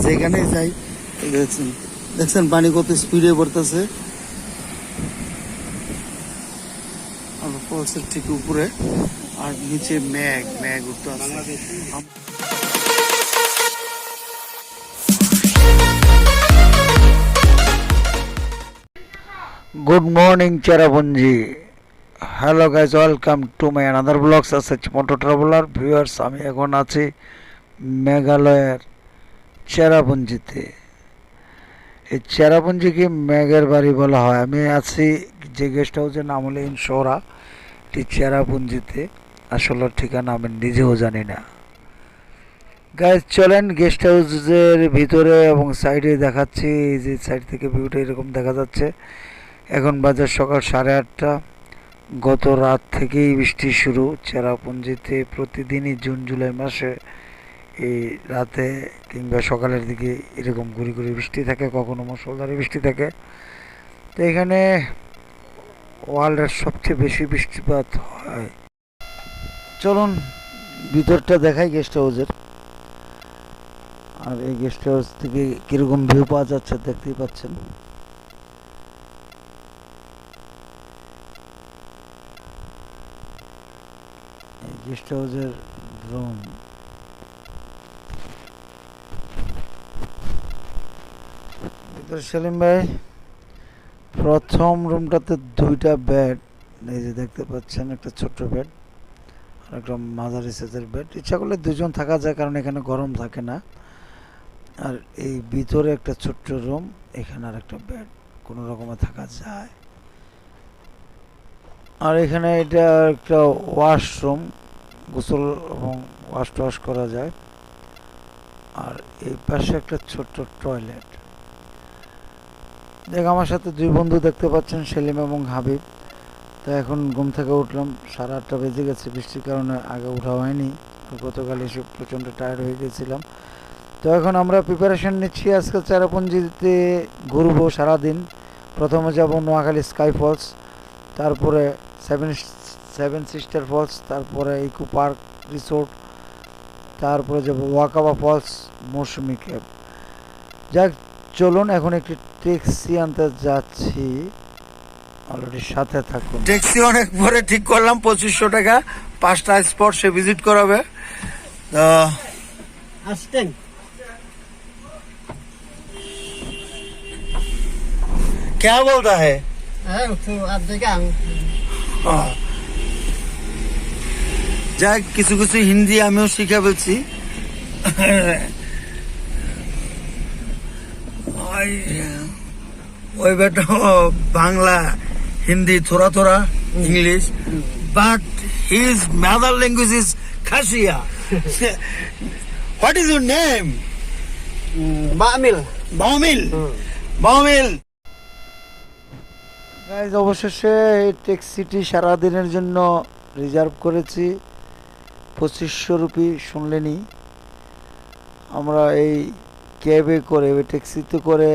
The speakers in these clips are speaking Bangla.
যেখানেই যাই দেখছেন দেখছেন পানি কত স্পিডে পড়তেছে ফলসের ঠিক উপরে, আর নিচে মেঘ মেঘ উঠতে আছে। Good morning Cherrapunjee. Hello guys, welcome to my another vlog as such MOTO traveler viewers. আমি এখন আছি মেঘালয়ের চেরাপুঞ্জিতে। এই চেরাপুঞ্জিকে মেঘের বাড়ি বলা হয়। আমি আছি যে গেস্ট হাউসের নাম হলো ইনশোরা, এটি চেরাপুঞ্জিতে। আসলে ঠিকানা আমি নিজেও জানি না। গাইজ চলেন গেস্ট হাউসের ভিতরে এবং সাইডে দেখাচ্ছি। এই যে সাইড থেকে ভিউটা এরকম দেখা যাচ্ছে। এখন বাজার সকাল 8:30। গত রাত থেকেই বৃষ্টি শুরু চেরাপুঞ্জিতে। প্রতিদিনই জুন জুলাই মাসে এই রাতে কিংবা সকালের দিকে এরকম ঘুরি ঘুরি বৃষ্টি থাকে, কখনো মুষলধারে বৃষ্টি থাকে। তো এখানে ওয়ার্ল্ডের সবচেয়ে বেশি বৃষ্টিপাত হয়। চলুন ভিতরটা দেখাই গেস্ট হাউসের। আর এই গেস্ট হাউস থেকে কীরকম ভিউ পাওয়া যাচ্ছে দেখতেই পাচ্ছেন। গেস্ট হাউসের রুম, ভিতরে সেলিম ভাই। প্রথম রুমটাতে 2টা বেড, এই যে দেখতে পাচ্ছেন, একটা ছোট্ট বেড আর একটা মাঝারি সাইজের বেড। ইচ্ছা করলে 2জন থাকা যায়, কারণ এখানে গরম থাকে না। আর এই ভিতরে একটা ছোট্ট রুম, এখানে আর একটা বেড, কোনো রকমে থাকা যায়। আর এখানে এটা একটা ওয়াশরুম, গোসল এবং ওয়াশ টাশ করা যায়। আর এই পাশে একটা ছোট্ট টয়লেট। দেখ আমার সাথে 2 বন্ধু দেখতে পাচ্ছেন, সেলিম এবং হাবিব। তো এখন ঘুম থেকে উঠলাম, 8:30 বেজে গেছে। বৃষ্টির কারণে আগে ওঠা হয়নি, গতকাল এসে প্রচণ্ড টায়ার্ড হয়ে গেছিলাম। তো এখন আমরা প্রিপারেশন নিচ্ছি, আজকে চেরাপুঞ্জিতে ঘুরবো সারাদিন। প্রথমে যাব নোয়াখালী স্কাই ফলস, তারপরে সেভেন সিস্টার ফলস, তারপরে ইকো পার্ক রিসোর্ট, তারপরে যাব ওয়াকাবা ফলস, মৌসুমি ক্যাব। যাক চলুন এখন একটি ট্যাক্সি আনতে যাচ্ছি, অলরেডি সাথে থাকুন। ট্যাক্সি অনেক পরে ঠিক করলাম, 2500 টাকা, 5টা স্পট সে ভিজিট করাবে। क्या बोलता है? যাক কিছু কিছু হিন্দি আমিও শিখে ফেলছি। ওই বেটা বাংলা হিন্দি থোড়া থোড়া English, but his mother language is Khasia. What is your name? বামিল। বামিল বামিল। গাইজ অবশেষে এই ট্যাক্সিটি সারাদিনের জন্য রিজার্ভ করেছি, 2500 রুপি শুনলেনি। আমরা এই ক্যাবে করে, ওই ট্যাক্সিতে করে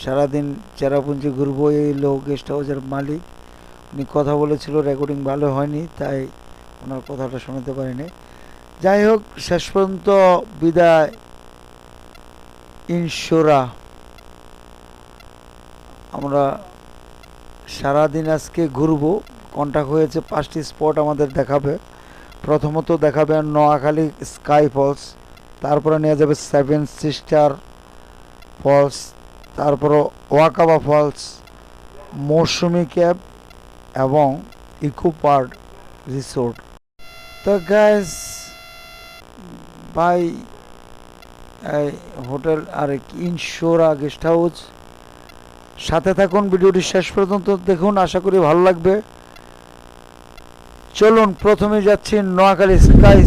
সারাদিন চেরাপুঞ্জি ঘুরবো। এই লোক গেস্ট হাউসের মালিক, উনি কথা বলেছিল, রেকর্ডিং ভালো হয়নি, তাই ওনার কথাটা শুনতে পারিনি। যাই হোক, শেষ পর্যন্ত বিদায় ইনশোরা। আমরা সারাদিন আজকে ঘুরবো। কন্ট্যাক্ট হয়েছে, 5টি স্পট আমাদের দেখাবে। প্রথমত দেখাবে নোয়াখালী স্কাই ফলস, তারপরে নিয়ে যাবে 7 সিস্টার ফলস, তারপরে ওয়াকাবা ফলস, মৌসুমি ক্যাব এবং ইকো পার্ক রিসোর্ট। তো গাইস বাই এই হোটেল আর ইনশোরা গেস্ট হাউস। সাথে থাকুন, ভিডিওটি শেষ পর্যন্ত দেখুন, আশা করি ভালো লাগবে। চলুন প্রথমে যাচ্ছি নোয়াখালী স্কাই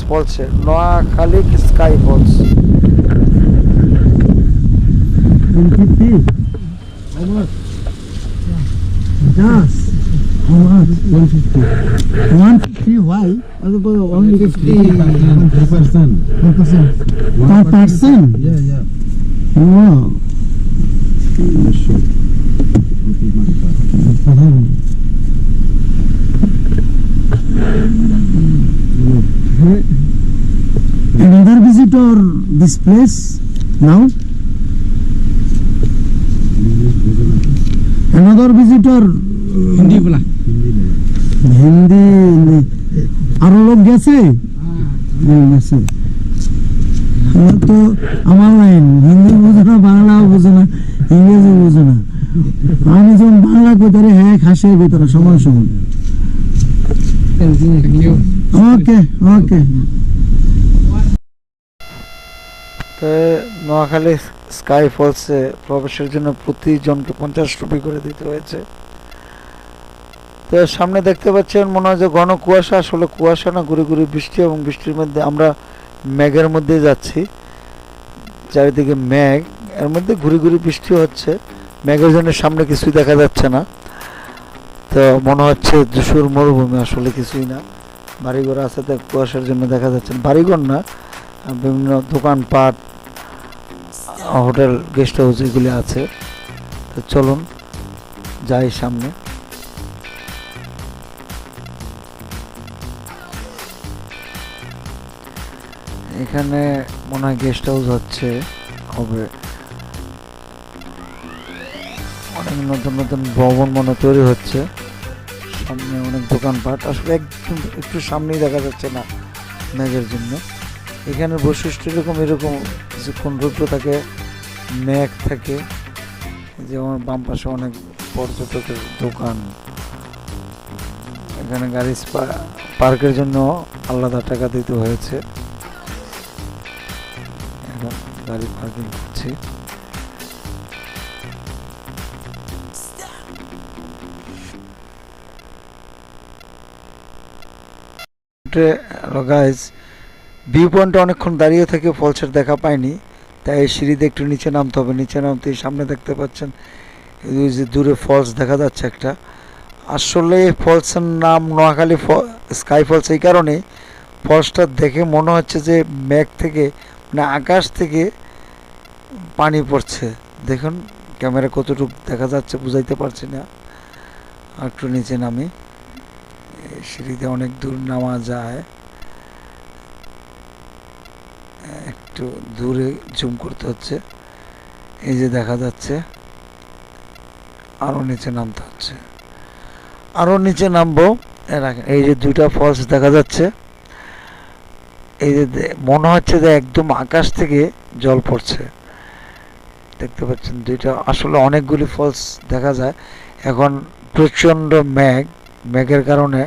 ফলসে, Noakhali sky falls. Another visitor this place Now, another visitor. Hindi बोला হিন্দি আরো লোক গেছে গেছে তো আমার লাইন হিন্দি বোঝে না বাংলাও বোঝে না ইংরেজি বোঝে না আমি যখন বাংলা কইতারে হ্যাঁ খাসের ভিতরে সমান সমান ওকে ওকে তো নোয়াখালী স্কাই ফলসে প্রবেশের জন্য প্রতিজনকে 50 রুপি করে দিতে হয়েছে। তো সামনে দেখতে পাচ্ছেন মনে হয় যে ঘন কুয়াশা, আসলে কুয়াশা না, ঘুরে ঘুরে বৃষ্টি, এবং বৃষ্টির মধ্যে আমরা মেঘের মধ্যে যাচ্ছি, চারিদিকে মেঘ, এর মধ্যে ঘুরে ঘুরে বৃষ্টি হচ্ছে, মেঘের জন্য সামনে কিছুই দেখা যাচ্ছে না। তো মনে হচ্ছে ধূসর মরুভূমি, আসলে কিছুই না, বাড়িঘর আছে তো কুয়াশার জন্য দেখা যাচ্ছে না, বাড়িঘর না, বিভিন্ন দোকানপাট, হোটেল, গেস্ট হাউস এগুলি আছে। তো চলুন যাই সামনে। এখানে মনে হয় গেস্ট হাউস হচ্ছে, হবে অনেক নতুন নতুন ভবন মনে তৈরি হচ্ছে, সামনে অনেক দোকানপাট, আসলে একদম একটু সামনেই দেখা যাচ্ছে না মেঘের জন্য। এখানে বৈশিষ্ট্য এরকম কিছুক্ষণ রৌদ্র থাকে, মেঘ থাকে, যেমন বাম পাশে অনেক পর্যটকের দোকান, এখানে গাড়ি পার্কের জন্য আলাদা টাকা দিতে হয়েছে, এখন গাড়ি পার্কিং করছি। গাইজ ভিউ পয়েন্টে অনেকক্ষণ দাঁড়িয়ে থেকে ফলসের দেখা পাইনি, তাই সিঁড়িতে একটু নিচে নামতে হবে। নিচে নামতে সামনে দেখতে পাচ্ছেন এই যে দূরে ফলস দেখা যাচ্ছে একটা, আসলে ফলসের নাম নোয়াখালী স্কাই ফলস এই কারণে, ফলসটা দেখে মনে হচ্ছে যে মেঘ থেকে, মানে আকাশ থেকে পানি পড়ছে। দেখুন ক্যামেরা কতটুকু দেখা যাচ্ছে বুঝাইতে পারছি না, আর একটু নিচে নামি, সিঁড়িতে অনেক দূর নামা যায়, একটু দূরে জুম করতে হচ্ছে, এই যে দেখা যাচ্ছে, আরো নিচে নামতে হচ্ছে, আরো নিচে নামবো। এই যে দুইটা ফলস দেখা যাচ্ছে, এই যে মনে হচ্ছে যে একদম আকাশ থেকে জল পড়ছে, দেখতে পাচ্ছেন দুইটা, আসলে অনেকগুলি ফলস দেখা যায়। এখন প্রচন্ড মেঘের কারণে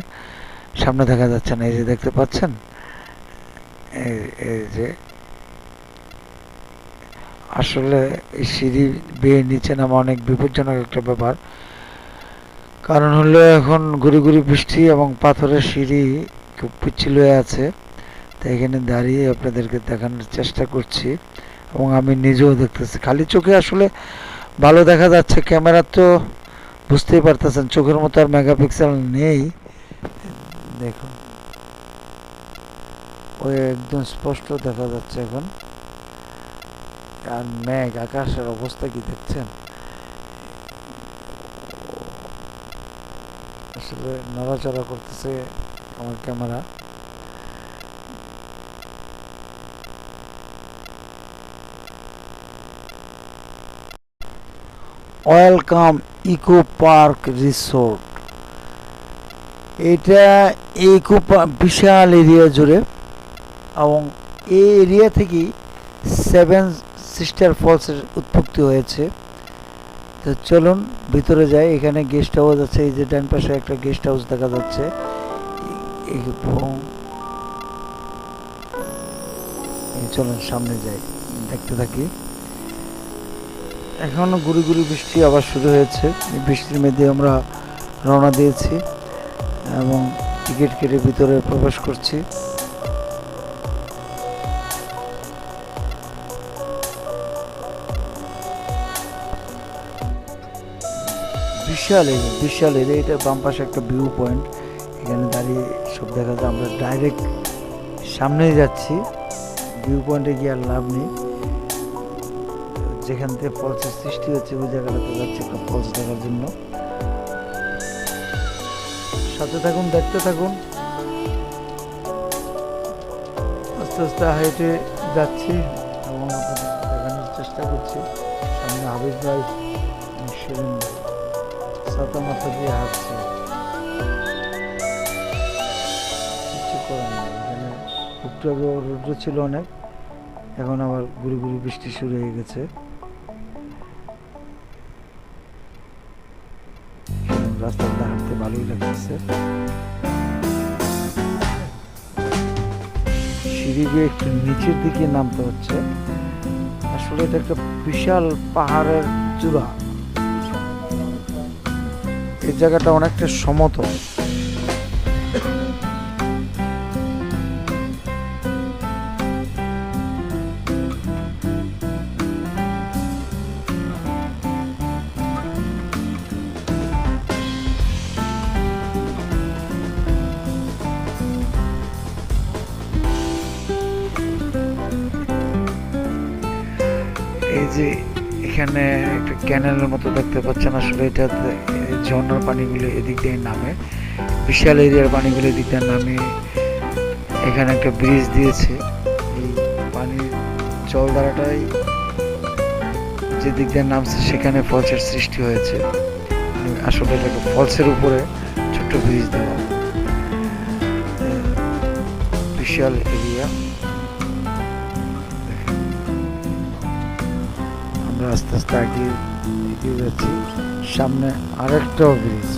সামনে দেখা যাচ্ছে না, এই যে দেখতে পাচ্ছেন, এই যে আসলে এই সিঁড়ি বেয়ে নিচে নামা অনেক বিপজ্জনক একটা ব্যাপার, কারণ হলো এখন ঘুরি ঘুরি বৃষ্টি এবং পাথরের সিঁড়ি খুব পিচ্ছিল হয়ে আছে, তাই এখানে দাঁড়িয়ে আপনাদেরকে দেখানোর চেষ্টা করছি, এবং আমি নিজেও দেখতেছি, খালি চোখে আসলে ভালো দেখা যাচ্ছে, ক্যামেরা তো বুঝতেই পারতেছেন চোখের মতো আর মেগাপিক্সেল নেই, দেখুন ওই একদম স্পষ্ট দেখা যাচ্ছে এখন, আর মেঘ, আকাশের অবস্থা কি দেখছেন, আসলে নড়াচড়া করতেছে আমার camera. Welcome eco park resort, এটা ইকো বিশাল এরিয়া জুড়ে, এবং এই এরিয়া থেকেই 7 সিস্টার ফলসের উৎপত্তি হয়েছে। তো চলুন ভিতরে যাই, এখানে গেস্ট হাউস আছে, এই যে ডান পাশে একটা গেস্ট হাউস দেখা যাচ্ছে, চলুন সামনে যাই, দেখতে থাকি। এখনো গুড়ি গুড়ি বৃষ্টি আবার শুরু হয়েছে, এই বৃষ্টির মধ্যে আমরা রওনা দিয়েছি এবং টিকিট কেটে ভিতরে প্রবেশ করছি। বিশাল এরিয়া, এটা বাম পাশে একটা ভিউ পয়েন্ট, এখানে দাঁড়িয়ে সব দেখা যায়, আমরা ডাইরেক্ট সামনেই যাচ্ছি, ভিউ পয়েন্টে গিয়ে আর লাভ নেই, যেখান থেকে ফলসের সৃষ্টি হচ্ছে ওই জায়গাটাতে যাচ্ছে একটা ফলস দেখার জন্য। সাথে থাকুন, দেখতে থাকুন, আস্তে আস্তে হাইটে যাচ্ছি এবং আপনাদের দেখানোর চেষ্টা করছি। সামনে হাবিব ভাই, সেদিন ছাতা মাথা দিয়ে হাঁটছে, কিছু করার নেই। এখানে একটু আগে রৌদ্র ছিল অনেক, এখন আবার গুড়ি গুড়ি বৃষ্টি শুরু হয়ে গেছে। রাস্তাটা হাঁটতে ভালোই লাগতেছে। সিঁড়ি বেয়ে একটু নিচের দিকে নামতে হচ্ছে। আসলে এটা একটা বিশাল পাহাড়ের চূড়া। এই জায়গাটা অনেকটা সমতল। এই যে এখানে একটা ক্যানেলের মতো দেখতে পাচ্ছেন, আসলে এটা ঝর্ণার পানিগুলো এদিক দিয়ে নামে, বিশাল এরিয়ার পানিগুলো এদিক দিয়ে নামে। এখানে একটা ব্রিজ দিয়েছে, এই পানির জলধারাটাই যে দিক দিয়ে নামছে সেখানে ফলসের সৃষ্টি হয়েছে। আসলে এটা একটা ফলসের উপরে ছোট্ট ব্রিজ দেওয়া, বিশাল এরিয়া। আমরা আস্তে আস্তে এগিয়ে যাচ্ছি, সামনে আরেকটাও ব্রিজ।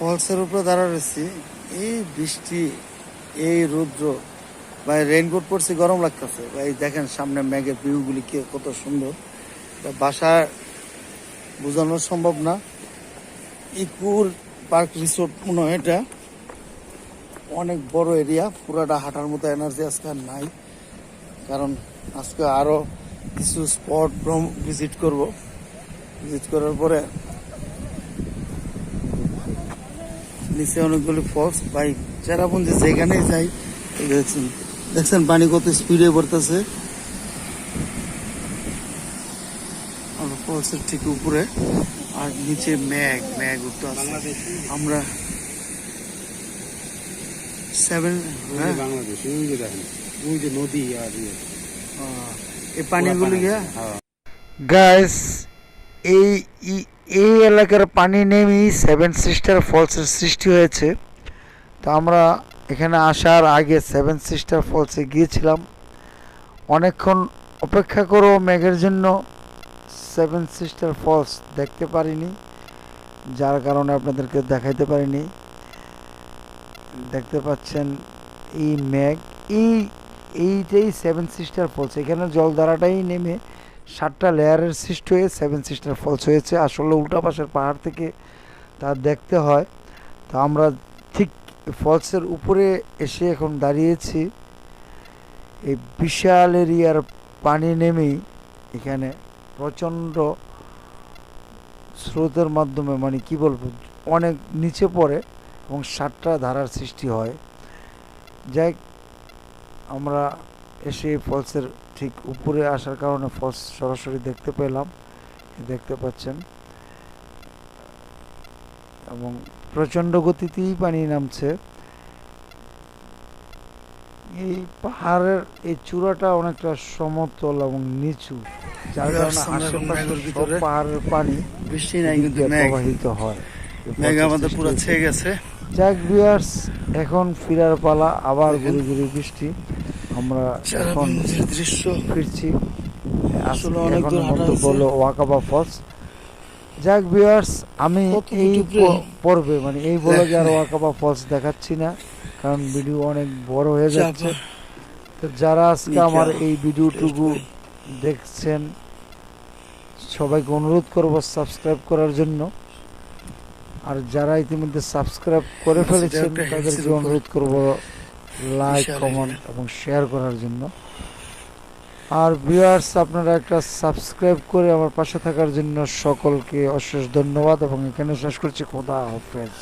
ফলসের উপরে দাঁড়া রয়েছি, এই বৃষ্টি, এই রৌদ্র ভাই, রেইনকোট পরছি, গরম লাগতেছে ভাই। দেখেন সামনে মেঘের ভিউগুলি কত সুন্দর, বাসায় বোঝানো সম্ভব না। ইকুর পার্ক রিসোর্ট মনে হয় এটা, অনেক বড় এরিয়া, পুরাটা হাঁটার মতো এনার্জি আজকে আর নাই, কারণ আজকে আরো কিছু স্পট ভিজিট করব। ভিজিট করার পরে নিচে অনেকগুলি ফলস ভাই, চেরাপুঞ্জি যেখানেই যাই দেখছেন পানি কত স্পিডে পড়তেছে। ফলসের ঠিক উপরে, আর নিচে মেঘ উঠতে আছে। আমরা বাংলাদেশ নদী আর এই পানিগুলি গাইস, এই এই এলাকার পানি নেমেই সেভেন সিস্টার ফলসের সৃষ্টি হয়েছে। তো আমরা এখানে আসার আগে সেভেন সিস্টার ফলসে গিয়েছিলাম, অনেকক্ষণ অপেক্ষা করো মেঘের জন্য সেভেন সিস্টার ফলস দেখতে পারিনি, যার কারণে আপনাদেরকে দেখাইতে পারিনি। দেখতে পাচ্ছেন এই মেঘ, এইটাই সেভেন সিস্টার ফলস। এখানে জলধারাটাই নেমে 7টা লেয়ারের সৃষ্টি হয়ে সেভেন সিস্টার ফলস হয়েছে। আসলে উল্টা পাশের পাহাড় থেকে তা দেখতে হয়। তো আমরা ঠিক ফলসের উপরে এসে এখন দাঁড়িয়েছি। এই বিশাল এরিয়ার পানি নেমেই এখানে প্রচণ্ড স্রোতের মাধ্যমে, মানে কি বলবো, অনেক নিচে পড়ে এবং 7টা ধারার সৃষ্টি হয়। যাই আমরা এসে ফলসের ঠিক উপরে আসার কারণে ফলস সরাসরি দেখতে পেলাম, দেখতে পাচ্ছেন, এবং প্রচণ্ড গতিতেই পানি নামছে। এই পাহাড়ের এই চূড়াটা অনেকটা সমতল এবং নিচু, যার কারণে আশেপাশের সব পাহাড়ের পানি বৃষ্টি নাই কিন্তু প্রবাহিত হয়। মেঘ আমাদের পুরো ছেয়ে গেছে। যাক ভিউয়ার্স, এখন ফিরার পালা, আবার গুড়ি গুড়ি বৃষ্টি। আমরা এখন দৃশ্য ফিরছি, আসলে অনেক দূর হাঁটা বলো ওয়াকাবা ফলস। যাক ভিউয়ার্স, আমি এই পর্বে মানে এই ব্লগে আর ওয়াকাবা ফলস দেখাচ্ছি না, কারণ ভিডিও অনেক বড় হয়ে যাচ্ছে। তো যারা আজকে আমার এই ভিডিওটুকু দেখছেন, সবাইকে অনুরোধ করব সাবস্ক্রাইব করার জন্য। আর যারা ইতিমধ্যে সাবস্ক্রাইব করে ফেলেছেন তাদেরকে অনুরোধ করব লাইক, কমেন্ট এবং শেয়ার করার জন্য। আর ভিউয়ার্স, আপনারা একটা সাবস্ক্রাইব করে আমার পাশে থাকার জন্য সকলকে অশেষ ধন্যবাদ এবং এখানে শেষ করছি। খোদা হাফেজ।